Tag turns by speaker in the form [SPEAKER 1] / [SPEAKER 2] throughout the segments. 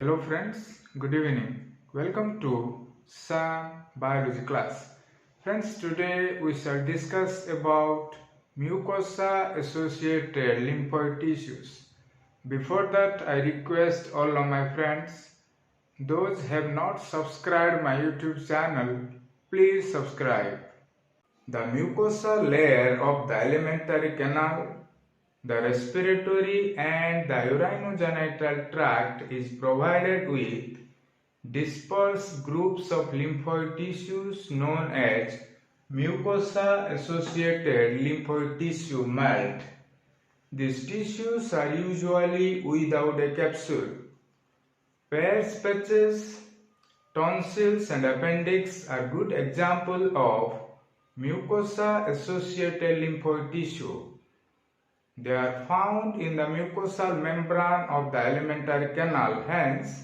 [SPEAKER 1] Hello friends, good evening. Welcome to Sam Biology class. Friends, today we shall discuss about mucosa associated lymphoid tissues. Before that, I request all of my friends, those have not subscribed my YouTube channel, please subscribe. The mucosa layer of the alimentary canal, the respiratory and the urinogenital tract is provided with dispersed groups of lymphoid tissues known as mucosa-associated lymphoid tissue MALT. These tissues are usually without a capsule. Payer's patches, tonsils and appendix are good examples of mucosa-associated lymphoid tissue. They are found in the mucosal membrane of the alimentary canal. Hence,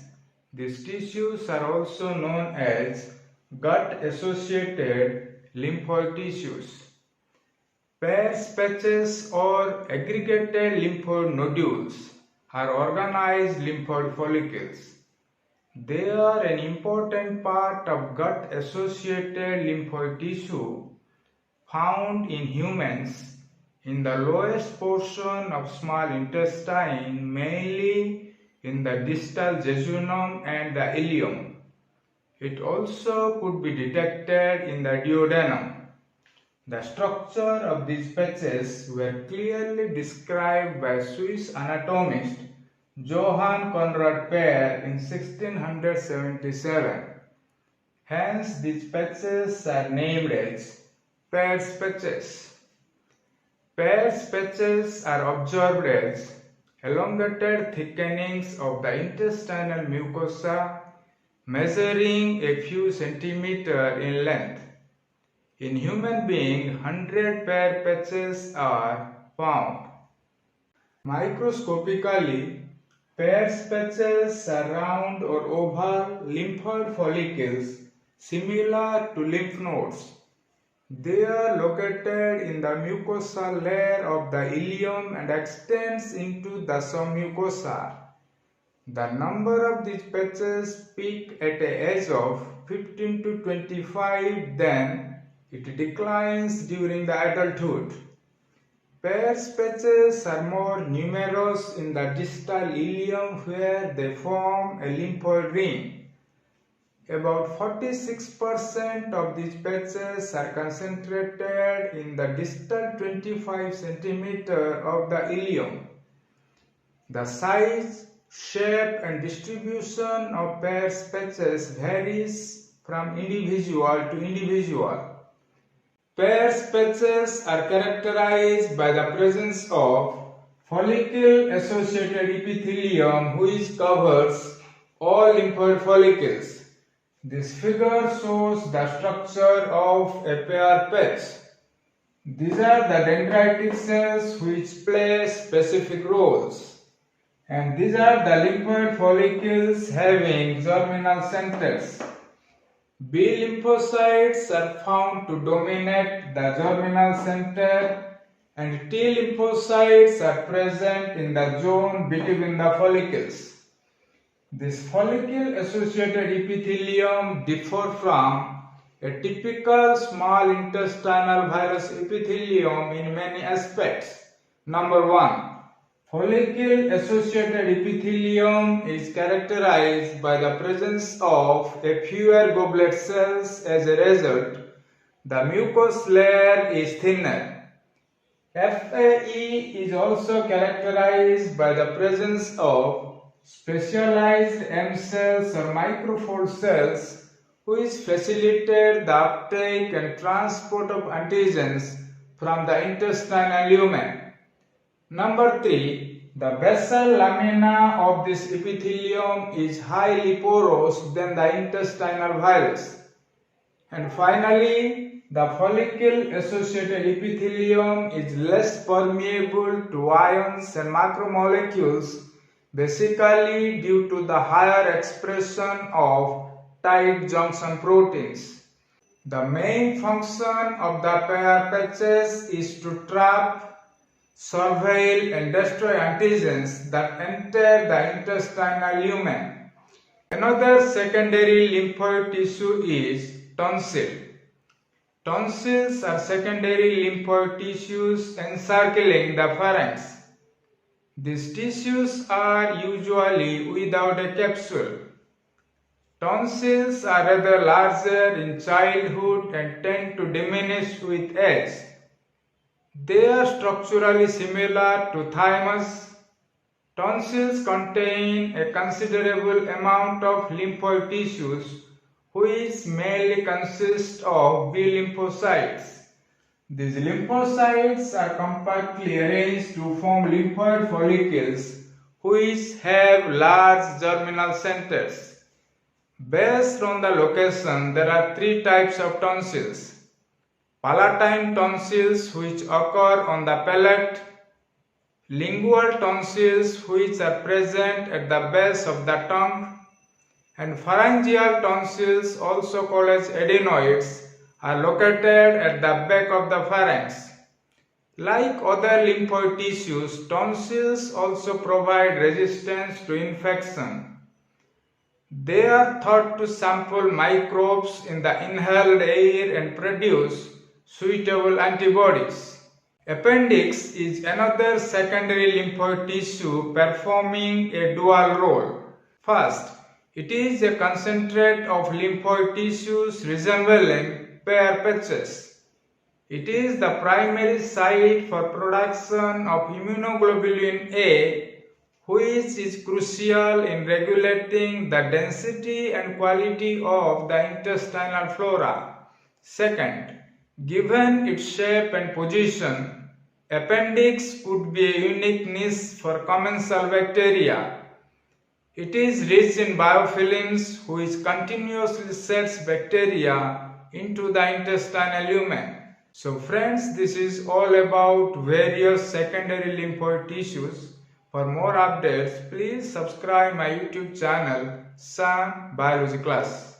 [SPEAKER 1] these tissues are also known as gut-associated lymphoid tissues. Payer's patches or aggregated lymphoid nodules are organized lymphoid follicles. They are an important part of gut-associated lymphoid tissue found in humans in the lowest portion of small intestine, mainly in the distal jejunum and the ileum. It also could be detected in the duodenum. The structure of these patches were clearly described by Swiss anatomist Johann Conrad Payer in 1677. Hence, these patches are named as Payer's patches. Payer's patches are observed as elongated thickenings of the intestinal mucosa measuring a few centimeters in length. In human beings, 100 Payer patches are found. Microscopically, Payer's patches are round or oval lymphoid follicles similar to lymph nodes. They are located in the mucosal layer of the ileum and extends into the submucosa. The number of these patches peak at an age of 15 to 25, then it declines during the adulthood. Payer's patches are more numerous in the distal ileum where they form a lymphoid ring. About 46% of these patches are concentrated in the distal 25 cm of the ileum. The size, shape and distribution of Payer's patches varies from individual to individual. Payer's patches are characterized by the presence of follicle-associated epithelium which covers all lymphoid follicles. This figure shows the structure of a Payer patch. These are the dendritic cells which play specific roles. And these are the lymphoid follicles having germinal centers. B lymphocytes are found to dominate the germinal center and T lymphocytes are present in the zone between the follicles. This follicle-associated epithelium differs from a typical small intestinal villus epithelium in many aspects. Number 1. Follicle-associated epithelium is characterized by the presence of a fewer goblet cells. As a result, the mucous layer is thinner. FAE is also characterized by the presence of specialized M cells or microfold cells which facilitate the uptake and transport of antigens from the intestinal lumen. Number 3. The basal lamina of this epithelium is highly porous than the intestinal villus. And finally, the follicle-associated epithelium is less permeable to ions and macromolecules, basically due to the higher expression of tight junction proteins. The main function of the Payer patches is to trap, surveil and destroy antigens that enter the intestinal lumen. Another secondary lymphoid tissue is tonsil. Tonsils are secondary lymphoid tissues encircling the pharynx. These tissues are usually without a capsule. Tonsils are rather larger in childhood and tend to diminish with age. They are structurally similar to thymus. Tonsils contain a considerable amount of lymphoid tissues, which mainly consist of B lymphocytes. These lymphocytes are compactly arranged to form lymphoid follicles, which have large germinal centers. Based on the location, there are three types of tonsils. Palatine tonsils, which occur on the palate, lingual tonsils, which are present at the base of the tongue, and pharyngeal tonsils, also called as adenoids, are located at the back of the pharynx. Like other lymphoid tissues, tonsils also provide resistance to infection. They are thought to sample microbes in the inhaled air and produce suitable antibodies. Appendix is another secondary lymphoid tissue performing a dual role. First, it is a concentrate of lymphoid tissues resembling pear patches. It is the primary site for production of immunoglobulin A, which is crucial in regulating the density and quality of the intestinal flora. Second, given its shape and position, appendix could be a unique niche for commensal bacteria. It is rich in biofilms which continuously sets bacteria into the intestinal lumen. So friends, this is all about various secondary lymphoid tissues. For more updates, please subscribe my YouTube channel, Sam Biology Class.